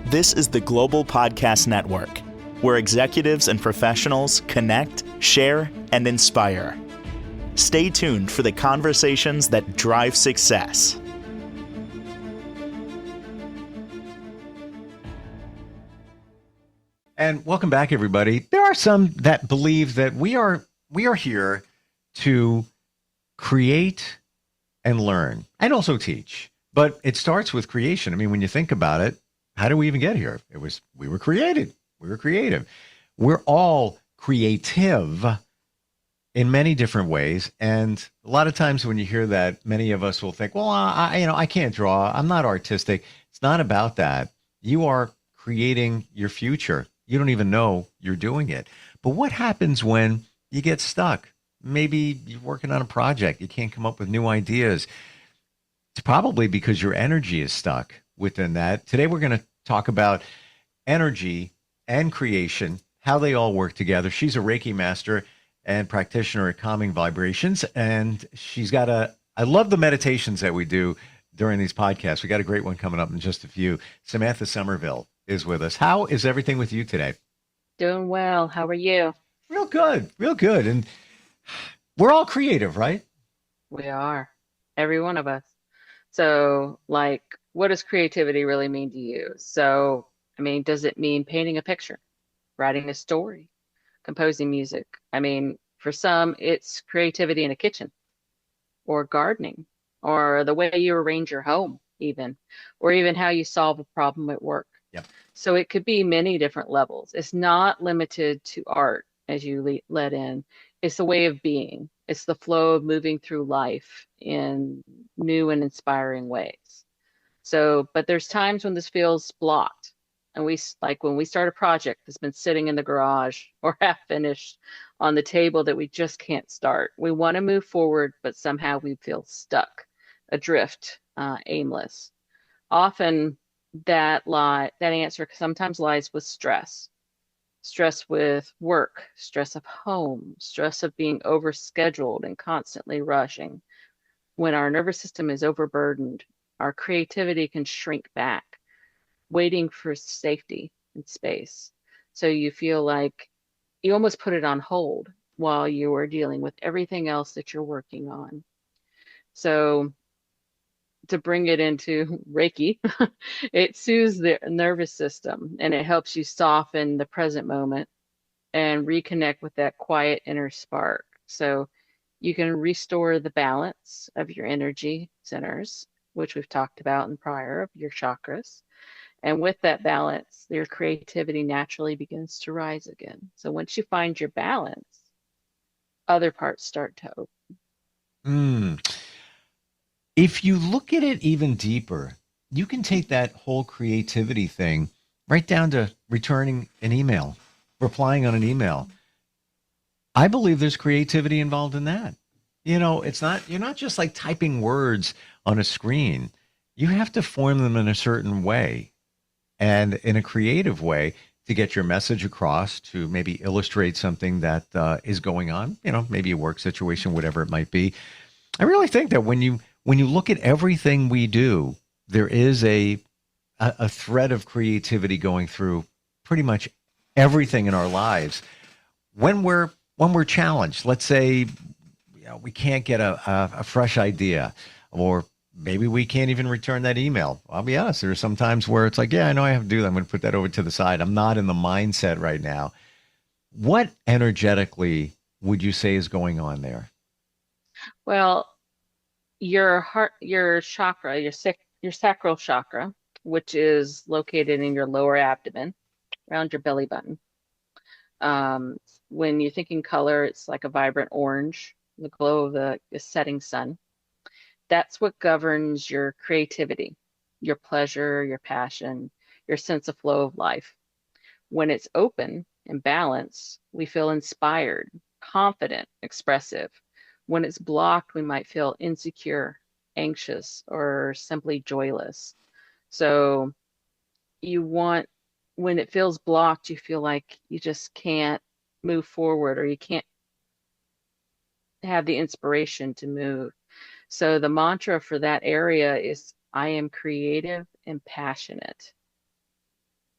This is the Global Podcast Network, where executives and professionals connect, share, and inspire. Stay tuned for the conversations that drive success. And welcome back, everybody. There are some that believe that we are here to create and learn and also teach. But it starts with creation. I mean, when you think about it, how did we even get here? We were created. We were creative. We're all creative in many different ways. And a lot of times when you hear that, many of us will think, well, I can't draw. I'm not artistic. It's not about that. You are creating your future. You don't even know you're doing it. But what happens when you get stuck? Maybe you're working on a project. You can't come up with new ideas. It's probably because your energy is stuck within that. Today, we're going to talk about energy and creation, how they all work together. She's a Reiki master and practitioner at Calming Vibrations. And I love the meditations that we do during these podcasts. We got a great one coming up in just a few. Samantha Somerville is with us. How is everything with you today? Doing well. How are you? Real good, real good. And we're all creative, right? We are. Every one of us. So, what does creativity really mean to you? So, does it mean painting a picture, writing a story, composing music? For some, it's creativity in a kitchen or gardening or the way you arrange your home, or even how you solve a problem at work. Yep. So it could be many different levels. It's not limited to art, as you let in. It's a way of being. It's the flow of moving through life in new and inspiring ways. So, but there's times when this feels blocked. And when we start a project that's been sitting in the garage or half finished on the table that we just can't start. We want to move forward, but somehow we feel stuck, adrift, aimless. Often that answer sometimes lies with stress with work, stress of home, stress of being overscheduled and constantly rushing. When our nervous system is overburdened, our creativity can shrink back, waiting for safety and space. So you feel like you almost put it on hold while you are dealing with everything else that you're working on. So to bring it into Reiki, it soothes the nervous system and it helps you soften the present moment and reconnect with that quiet inner spark. So you can restore the balance of your energy centers, which we've talked about in prior of your chakras. And with that balance, your creativity naturally begins to rise again. So once you find your balance, other parts start to open. If you look at it even deeper, you can take that whole creativity thing right down to returning an email, replying on an email. I believe there's creativity involved in that. You're not just like typing words on a screen. You have to form them in a certain way and in a creative way to get your message across, to maybe illustrate something that is going on, maybe a work situation, whatever it might be. I really think that when you look at everything we do, there is a thread of creativity going through pretty much everything in our lives. When we're challenged, let's say we can't get a fresh idea, or maybe we can't even return that email. I'll be honest, there are some times where it's like, yeah, I know I have to do that. I'm going to put that over to the side. I'm not in the mindset right now. What energetically would you say is going on there? Well, your heart, your chakra, your sacral chakra, which is located in your lower abdomen, around your belly button. When you're thinking color, it's like a vibrant orange, the glow of the setting sun. That's what governs your creativity, your pleasure, your passion, your sense of flow of life. When it's open and balanced, we feel inspired, confident, expressive. When it's blocked, we might feel insecure, anxious, or simply joyless. So when it feels blocked, you feel like you just can't move forward, or you can't have the inspiration to move. So the mantra for that area is, I am creative and passionate.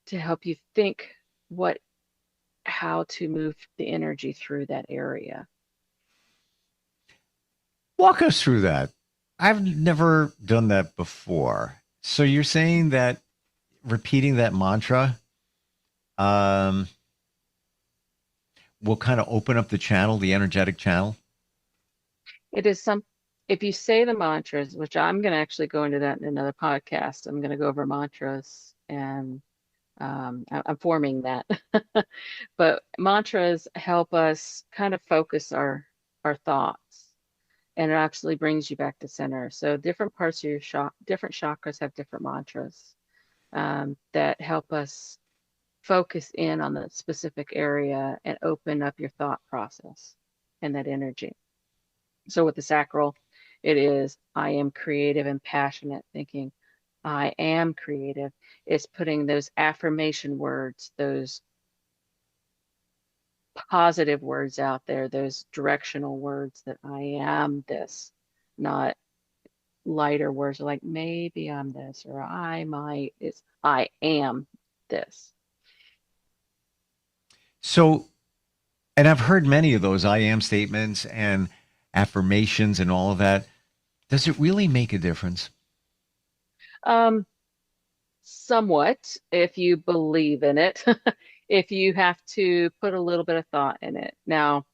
to help you think how to move the energy through that area. Walk us through that. I've never done that before. So you're saying that repeating that mantra um, will kind of open up the channel, the energetic channel? It is if you say the mantras, which I'm going to actually go into that in another podcast. I'm going to go over mantras, and I'm forming that. But mantras help us kind of focus our thoughts, and it actually brings you back to center. So different parts of your different chakras have different mantras that help us focus in on the specific area and open up your thought process and that energy. So with the sacral, it is I am creative and passionate thinking. I am creative. It's putting those affirmation words, those positive words out there, those directional words that I am this, not lighter words like maybe I'm this or I might. It's I am this. So, and I've heard many of those I am statements and affirmations and all of that. Does it really make a difference? Um, Somewhat, if you believe in it, if you have to put a little bit of thought in it. Now,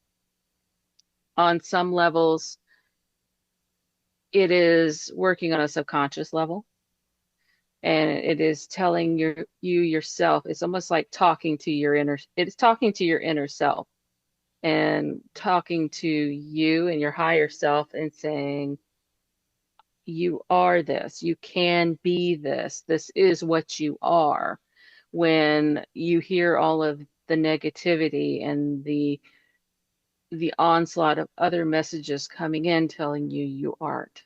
on some levels, it is working on a subconscious level, and it is telling you yourself. It's almost like talking to your inner. It's talking to your inner self and talking to you and your higher self and saying, you are this, you can be this, this is what you are. When you hear all of the negativity and the onslaught of other messages coming in telling you you aren't.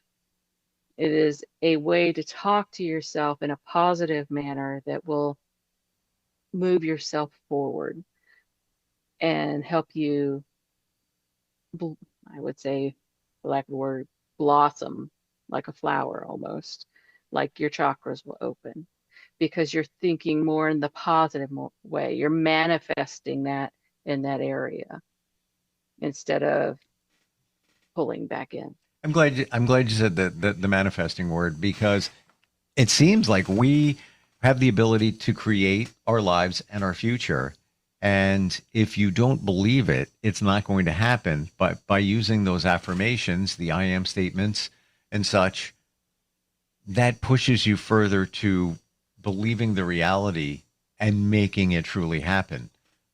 It is a way to talk to yourself in a positive manner that will move yourself forward and help you, I would say, for lack of a word, blossom like a flower almost, like your chakras will open because you're thinking more in the positive way. You're manifesting that in that area instead of pulling back in. I'm glad you said the manifesting word, because it seems like we have the ability to create our lives and our future. And if you don't believe it, it's not going to happen. But by using those affirmations, the I am statements and such, that pushes you further to believing the reality and making it truly happen.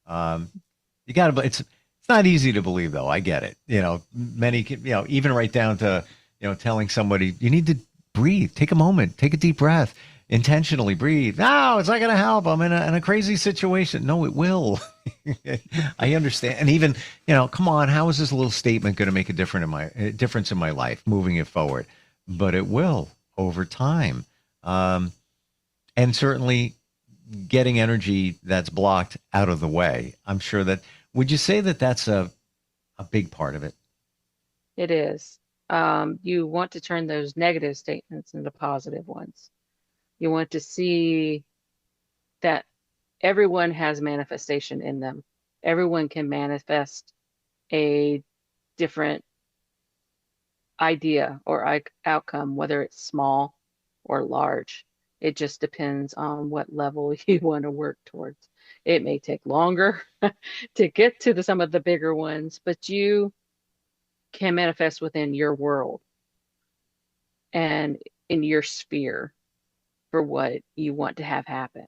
You got to, it's not easy to believe though. I get it. Even right down to, telling somebody you need to breathe, take a moment, take a deep breath, intentionally breathe. No, it's not going to help. I'm in a crazy situation. No, it will. I understand. And even, come on, how is this little statement going to make a difference in my life, moving it forward? But it will over time. And certainly getting energy that's blocked out of the way. I'm sure that, would you say that that's a big part of it? It is. You want to turn those negative statements into positive ones. You want to see that everyone has manifestation in them. Everyone can manifest a different idea or outcome, whether it's small or large. It just depends on what level you want to work towards. It may take longer to get to some of the bigger ones, but you can manifest within your world and in your sphere for what you want to have happen.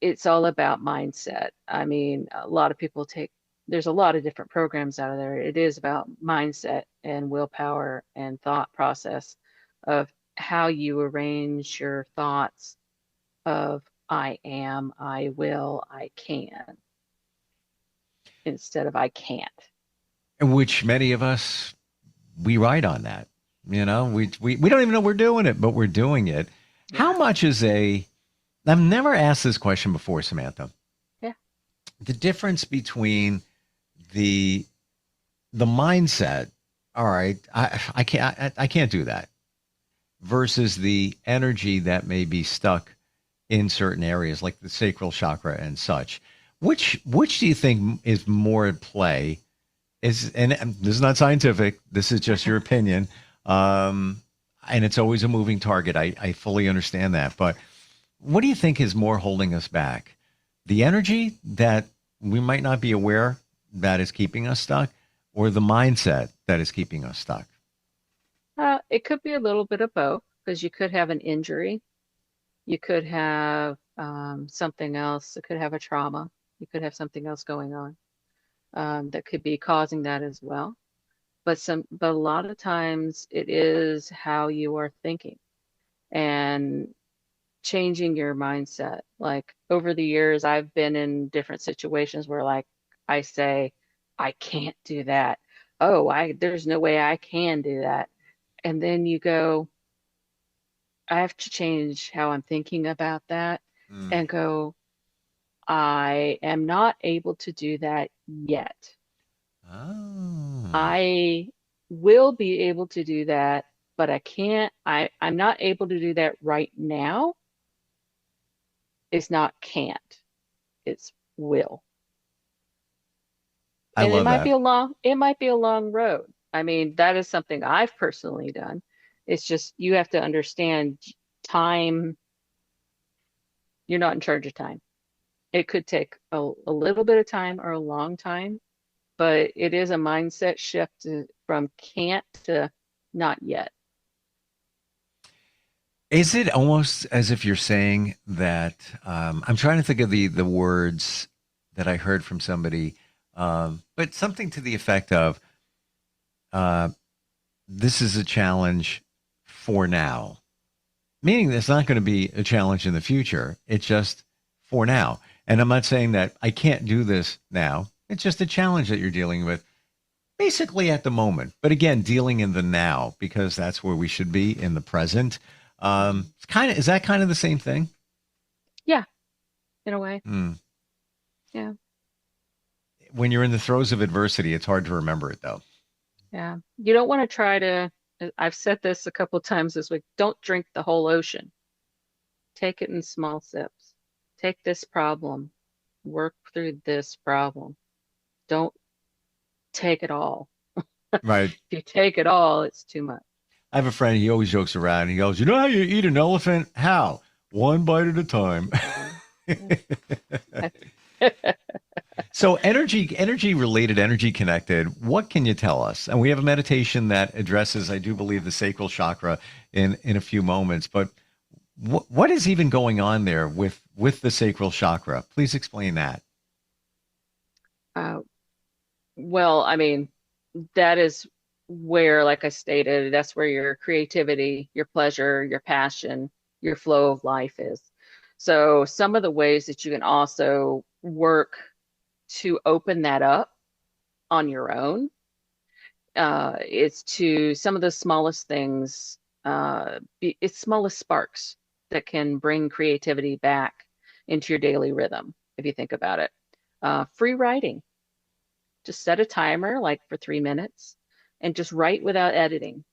It's all about mindset. I mean, a lot of people there's a lot of different programs out of there. It is about mindset and willpower and thought process of how you arrange your thoughts of I am, I will, I can, instead of I can't. Which many of us, we ride on that. We don't even know we're doing it, but we're doing it. Yeah. How much is I've never asked this question before, Samantha. Yeah. The difference between the mindset, all right, I can't do that, versus the energy that may be stuck in certain areas like the sacral chakra and such. Which do you think is more at play? Is and this is not scientific. This is just your opinion. And it's always a moving target. I fully understand that. But what do you think is more holding us back? The energy that we might not be aware that is keeping us stuck, or the mindset that is keeping us stuck? It could be a little bit of both because you could have an injury, you could have something else, it could have a trauma, you could have something else going on that could be causing that as well. But a lot of times it is how you are thinking and changing your mindset. Like over the years, I've been in different situations where like I say, I can't do that. Oh, there's no way I can do that. And then you go, I have to change how I'm thinking about that Mm. and go, I am not able to do that yet. Oh, I will be able to do that, but I can't, I'm not able to do that right now. It's not can't, it's will. I And love that. it might be a long road. I mean, that is something I've personally done. It's just you have to understand time, you're not in charge of time. It could take a little bit of time or a long time, but it is a mindset shift from can't to not yet. Is it almost as if you're saying that? I'm trying to think of the words that I heard from somebody, but something to the effect of, uh, "This is a challenge for now," meaning there's not going to be a challenge in the future. It's just for now. And I'm not saying that I can't do this now. It's just a challenge that you're dealing with basically at the moment. But again, dealing in the now because that's where we should be in the present. It's kind of, is that kind of the same thing? Yeah, in a way. Hmm. Yeah, When you're in the throes of adversity, it's hard to remember it though. yeah. You don't want to try to, I've said this a couple times this week, don't drink the whole ocean. Take it in small sips. Take this problem, work through this problem. Don't take it all. Right. If you take it all, it's too much. I have a friend, he always jokes around. He goes, "You know how you eat an elephant? How? One bite at a time." So energy related, energy connected, what can you tell us? And we have a meditation that addresses, I do believe, the sacral chakra in a few moments, but what is even going on there with the sacral chakra? Please explain that. Uh, well, I mean, that is where, like I stated, that's where your creativity, your pleasure, your passion, your flow of life is. So some of the ways that you can also work to open that up on your own is to some of the smallest things, it's smallest sparks that can bring creativity back into your daily rhythm, if you think about it. Free writing, just set a timer like for 3 minutes and just write without editing,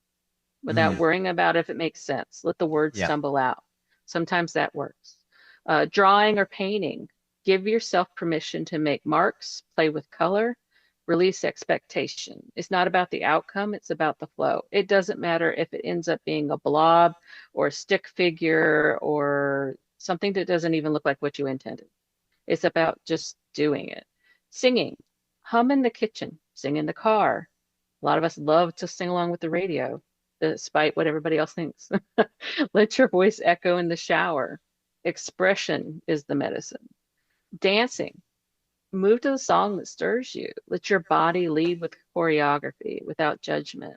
without Mm, worrying about if it makes sense. Let the words yeah. stumble out. Sometimes that works. Drawing or painting, give yourself permission to make marks, play with color, release expectation. It's not about the outcome, it's about the flow. It doesn't matter if it ends up being a blob or a stick figure or something that doesn't even look like what you intended. It's about just doing it. Singing, hum in the kitchen, sing in the car. A lot of us love to sing along with the radio, despite what everybody else thinks. Let your voice echo in the shower. Expression is the medicine. Dancing, move to the song that stirs you. Let your body lead with choreography without judgment.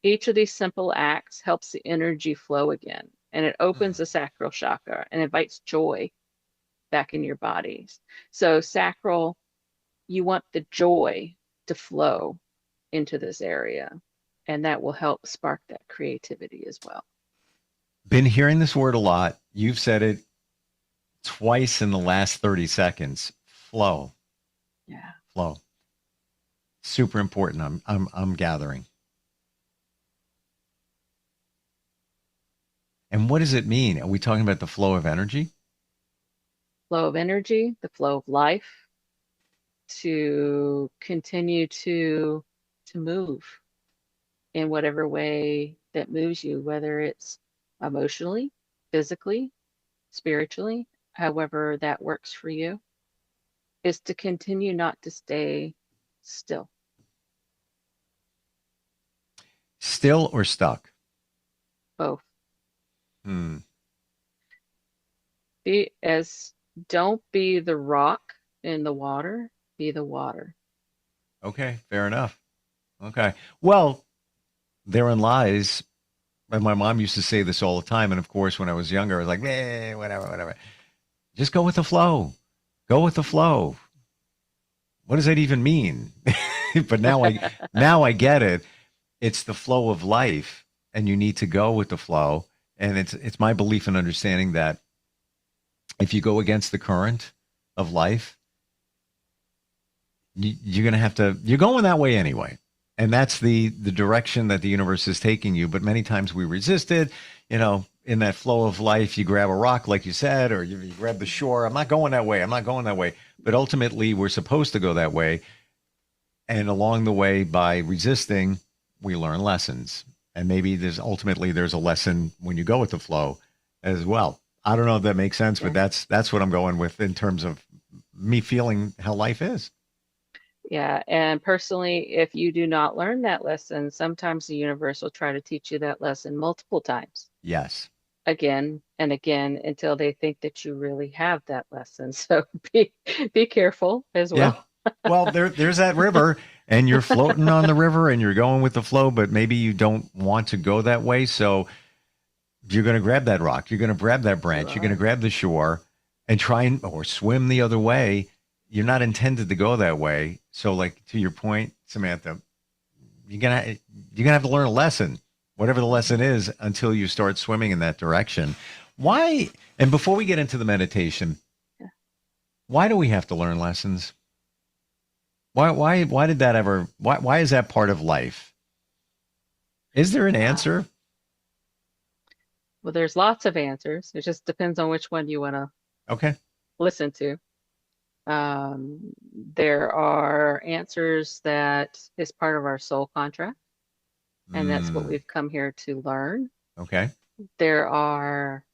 Each of these simple acts helps the energy flow again, and it opens Mm. the sacral chakra and invites joy back in your bodies. So, sacral, you want the joy to flow into this area, and that will help spark that creativity as well. Been hearing this word a lot. You've said it twice in the last 30 seconds. Flow, Yeah. flow. Super important. I'm gathering. And what does it mean? Are we talking about the flow of energy? flow of energy, the flow of life, to continue to move in whatever way that moves you, whether it's emotionally, physically, spiritually, however that works for you, is to continue not to stay still. Still or stuck? Both. Hmm. Be as Don't be the rock in the water, be the water. Okay, fair enough. Okay. Well, therein lies, and my mom used to say this all the time. And of course, when I was younger, I was like, eh, whatever, whatever. Just go with the flow. Go with the flow. What does that even mean? But now I get it. It's the flow of life, and you need to go with the flow. And it's my belief and understanding that if you go against the current of life, you're going to have to, you're going that way anyway. And that's the direction that the universe is taking you. But many times we resist it, in that flow of life, you grab a rock, like you said, or you grab the shore. I'm not going that way. I'm not going that way. But ultimately, we're supposed to go that way. And along the way, by resisting, we learn lessons. And maybe there's a lesson when you go with the flow as well. I don't know if that makes sense, but that's what I'm going with in terms of me feeling how life is. Yeah, and personally, if you do not learn that lesson, sometimes the universe will try to teach you that lesson multiple times, Yes. again and again, until they think that you really have that lesson. So be careful as Yeah. well. Well, there's that river, and you're floating on the river and you're going with the flow, but maybe you don't want to go that way. So you're going to grab that rock, you're going to grab that branch, you're going to Right. grab the shore and or swim the other way. You're not intended to go that way. So, like, to your point, Samantha, you're gonna have to learn a lesson, whatever the lesson is, until you start swimming in that direction. Why? And before we get into the meditation, Yeah. why do we have to learn lessons? Why did that ever? Why is that part of life? Is there an Uh, answer? well, there's lots of answers. It just depends on which one you want to Okay. listen to. There are answers that is part of our soul contract, and that's what Mm, we've come here to learn. okay. There are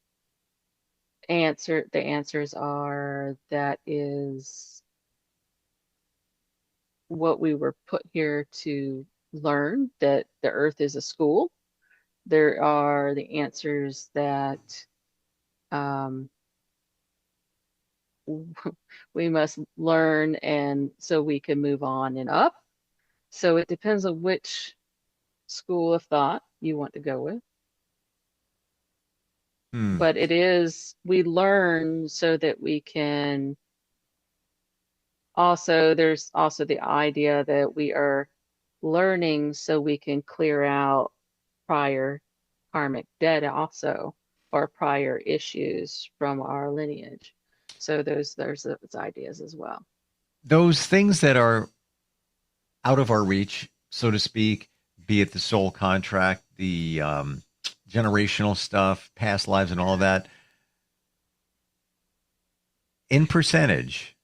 the answers are that is what we were put here to learn, that the earth is a school. There are the answers that um, we must learn, and so we can move on and up. So it depends on which school of thought you want to go with. Hmm. But we learn so that we can there's also the idea that we are learning so we can clear out prior karmic debt also, or prior issues from our lineage. So there's those ideas as well. Those things that are out of our reach, so to speak, be it the soul contract, the generational stuff, past lives, and all of that, in percentage,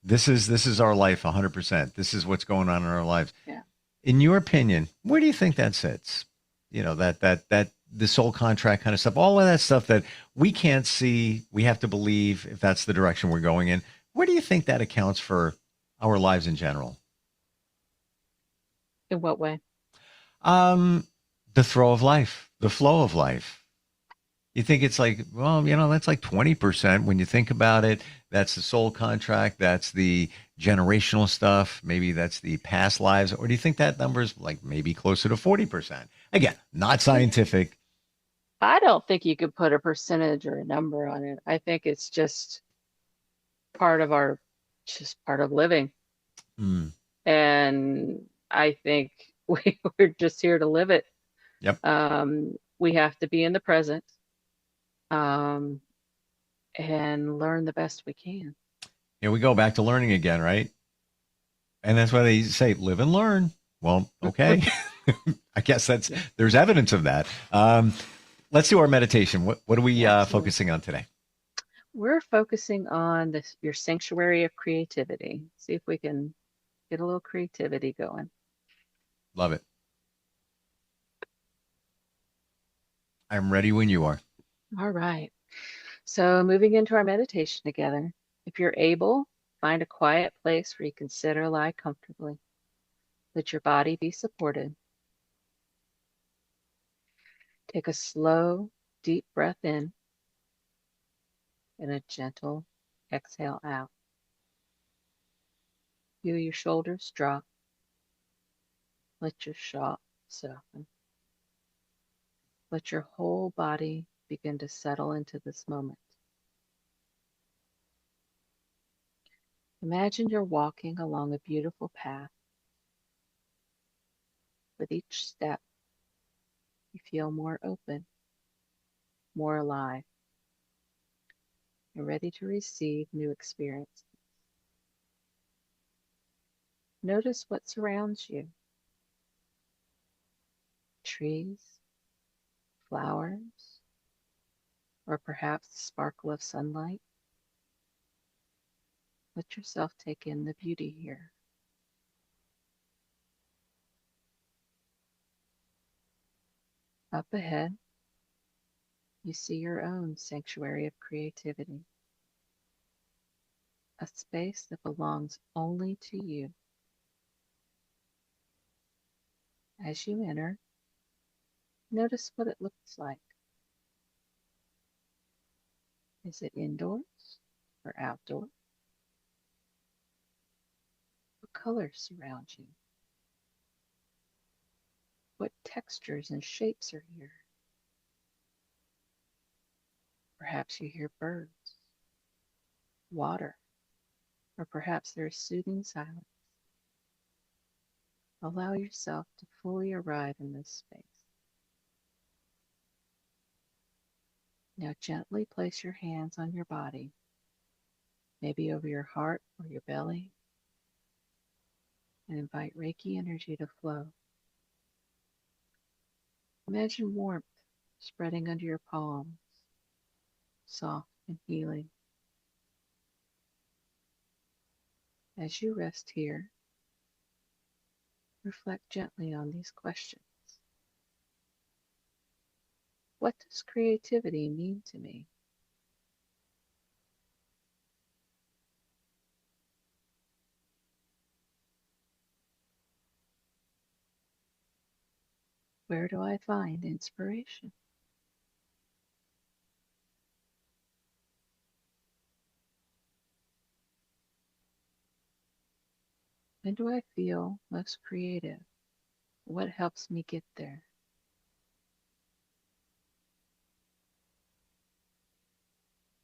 this is our life 100%. This is what's going on in our lives. Yeah. In your opinion, where do you think that sits? That the soul contract kind of stuff, all of that stuff that we can't see, we have to believe if that's the direction we're going in. Where do you think that accounts for our lives in general? In what way? Um, the throw of life, the flow of life. You think it's like, well, that's like 20% when you think about it. That's the soul contract. That's the generational stuff. Maybe that's the past lives. Or do you think that number is like maybe closer to 40%? Again, not scientific. I don't think you could put a percentage or a number on it. I think it's part of our, just part of living. Mm, And I think we're just here to live it. yep. We have to be in the present, um, and learn the best we can. Here we go back to learning again, right? And that's why they say live and learn. Well, okay. I guess Yeah, there's evidence of that. Let's do our meditation. What are we absolutely. focusing on today? We're focusing on this, your sanctuary of creativity. See if we can get a little creativity going. Love it. I'm ready when you are. All right. So moving into our meditation together. If you're able, find a quiet place where you can sit or lie comfortably. Let your body be supported. Take a slow, deep breath in and a gentle exhale out. Feel your shoulders drop. Let your jaw soften. Let your whole body begin to settle into this moment. Imagine you're walking along a beautiful path. With each step, you feel more open, more alive, and ready to receive new experiences. Notice what surrounds you: trees, flowers, or perhaps the sparkle of sunlight. Let yourself take in the beauty here. Up ahead, you see your own sanctuary of creativity, a space that belongs only to you. As you enter, notice what it looks like. Is it indoors or outdoors? What colors surround you? What textures and shapes are here? Perhaps you hear birds, water, or perhaps there is soothing silence. Allow yourself to fully arrive in this space. Now gently place your hands on your body, maybe over your heart or your belly, and invite Reiki energy to flow. Imagine warmth spreading under your palms, soft and healing. As you rest here, reflect gently on these questions. What does creativity mean to me? Where do I find inspiration? When do I feel most creative? What helps me get there?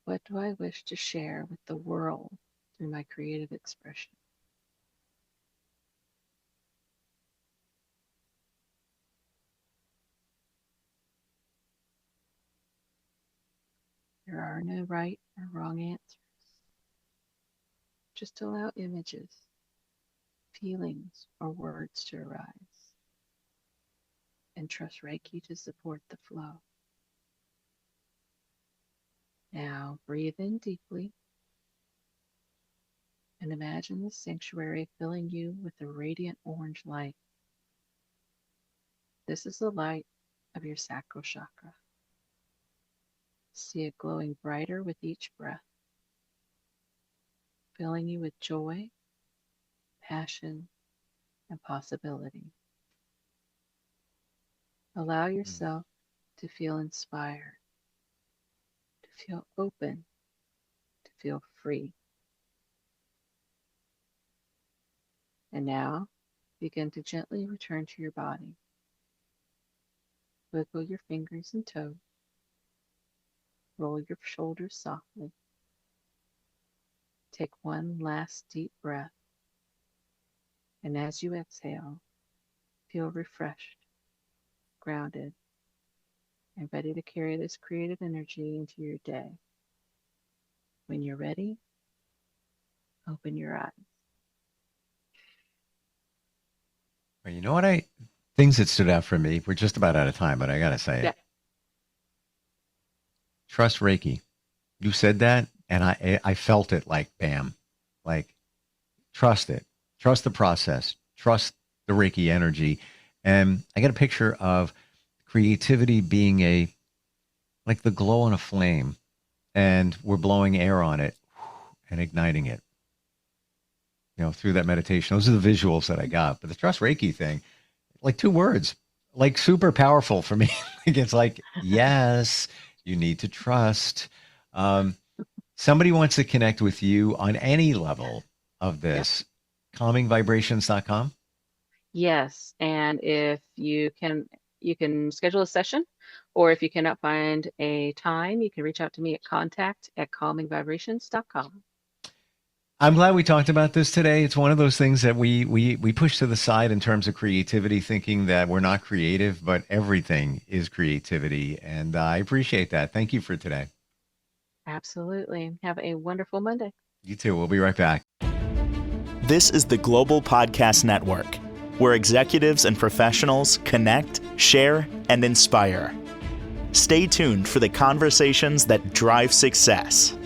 What do I wish to share with the world through my creative expression? There are no right or wrong answers. Just allow images, feelings, or words to arise, and trust Reiki to support the flow. Now breathe in deeply and imagine the sanctuary filling you with a radiant orange light. This is the light of your sacral chakra. See it glowing brighter with each breath, filling you with joy, passion, and possibility. Allow Mm. yourself to feel inspired, to feel open, to feel free. And now begin to gently return to your body. Wiggle your fingers and toes. Roll your shoulders softly. Take one last deep breath. And as you exhale, feel refreshed, grounded, and ready to carry this creative energy into your day. When you're ready, open your eyes. Well, you know what? Things that stood out for me. We're just about out of time, but I gotta say Yeah. it. Trust Reiki. You said that. And I felt it like, bam, like trust it, trust the process, trust the Reiki energy. And I get a picture of creativity being like the glow on a flame, and we're blowing air on it and igniting it, through that meditation. Those are the visuals that I got. But the trust Reiki thing, like 2 words, like super powerful for me. It's like, yes, you need to trust. Somebody wants to connect with you on any level of this. Calmingvibrations.com. Yes, and if you can schedule a session, or if you cannot find a time, you can reach out to me at contact@calmingvibrations.com. I'm glad we talked about this today. It's one of those things that we push to the side in terms of creativity, thinking that we're not creative, but everything is creativity. And I appreciate that. Thank you for today. Absolutely. Have a wonderful Monday. You too. We'll be right back. This is the Global Podcast Network, where executives and professionals connect, share, and inspire. Stay tuned for the conversations that drive success.